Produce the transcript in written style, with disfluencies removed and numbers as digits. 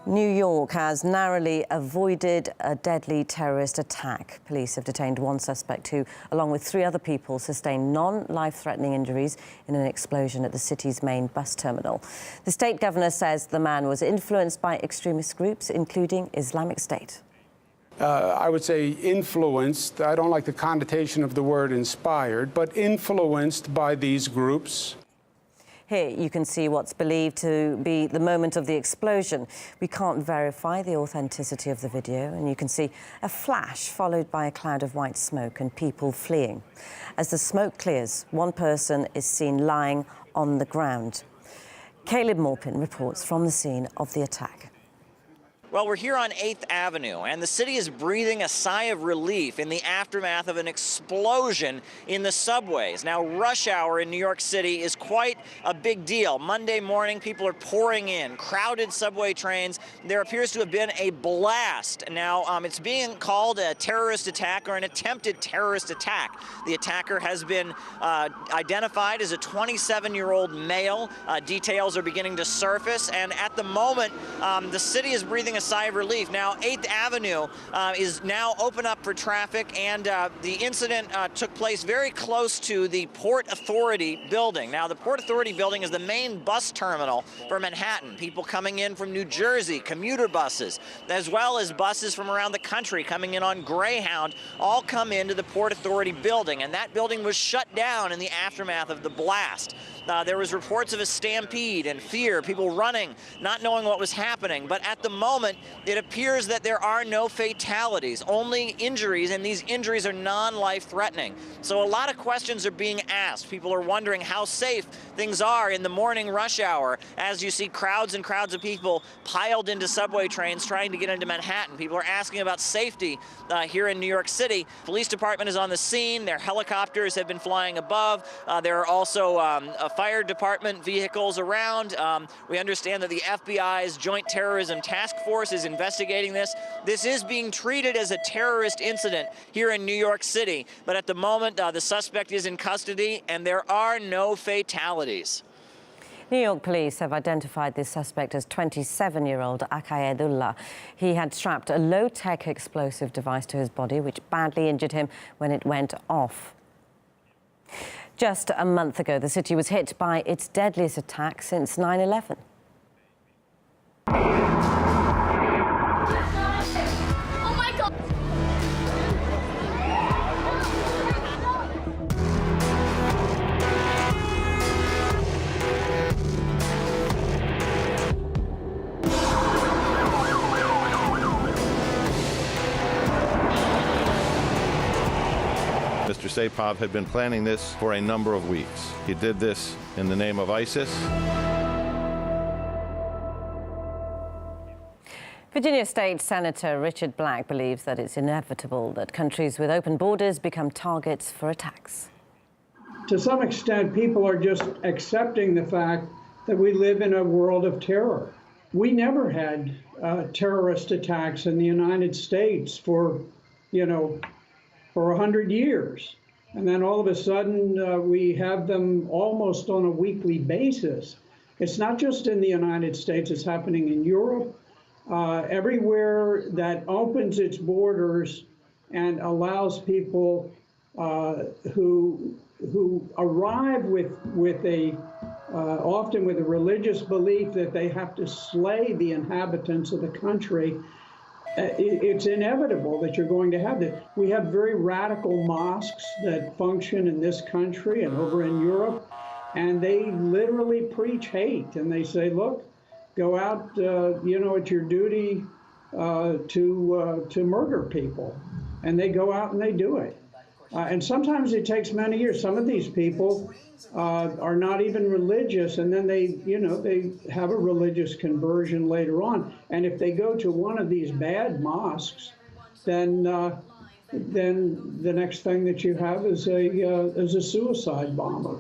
New York has narrowly avoided a deadly terrorist attack. Police have detained one suspect who, along with three other people, sustained non-life-threatening injuries in an explosion at the city's main bus terminal. The state governor says the man was influenced by extremist groups, including Islamic State. I would say influenced. I don't like the connotation of the word inspired, but influenced by these groups. Here you can see what's believed to be the moment of the explosion. We can't verify the authenticity of the video, and you can see a flash followed by a cloud of white smoke and people fleeing. As the smoke clears, one person is seen lying on the ground. Caleb Maupin reports from the scene of the attack. Well, we're here on 8th Avenue, and the city is breathing a sigh of relief in the aftermath of an explosion in the subways. Now, rush hour in New York City is quite a big deal. Monday morning, people are pouring in, crowded subway trains. There appears to have been a blast. Now, it's being called a terrorist attack or an attempted terrorist attack. The attacker has been identified as a 27-year-old male. Details are beginning to surface, and at the moment, the city is breathing a sigh of relief. Now, 8th Avenue is now open up for traffic, and the incident took place very close to the Port Authority building. Now, the Port Authority building is the main bus terminal for Manhattan. People coming in from New Jersey, commuter buses, as well as buses from around the country coming in on Greyhound, all come into the Port Authority building, and that building was shut down in the aftermath of the blast. There was reports of a stampede and fear, people running, not knowing what was happening. But at the moment, it appears that there are no fatalities, only injuries, and these injuries are non-life-threatening. So a lot of questions are being asked. People are wondering how safe things are in the morning rush hour as you see crowds and crowds of people piled into subway trains trying to get into Manhattan. People are asking about safety here in New York City. Police department is on the scene. Their helicopters have been flying above. There are also fire department vehicles around. We understand that the FBI's Joint Terrorism Task Force is investigating this. This is being treated as a terrorist incident here in New York City, but at the moment, the suspect is in custody, and there are no fatalities. New York police have identified this suspect as 27-year-old acclaimed. He had strapped a low-tech explosive device to his body, which badly injured him when it went off. Just a month ago, the city was hit by its deadliest attack since 9/11. Oh my God! Mr. Sapov had been planning this for a number of weeks. He did this in the name of ISIS. Virginia State Senator Richard Black believes that it's inevitable that countries with open borders become targets for attacks. To some extent, people are just accepting the fact that we live in a world of terror. We never had terrorist attacks in the United States for 100 years. And then all of a sudden, we have them almost on a weekly basis. It's not just in the United States, it's happening in Europe. Everywhere that opens its borders and allows people who arrive with a often with a religious belief that they have to slay the inhabitants of the country, it's inevitable that you're going to have that. We have very radical mosques that function in this country and over in Europe, and they literally preach hate, and they say, look, go out, it's your duty to murder people. And they go out and they do it. And sometimes it takes many years. Some of these people are not even religious, and then they have a religious conversion later on. And if they go to one of these bad mosques, then the next thing that you have is a suicide bomber.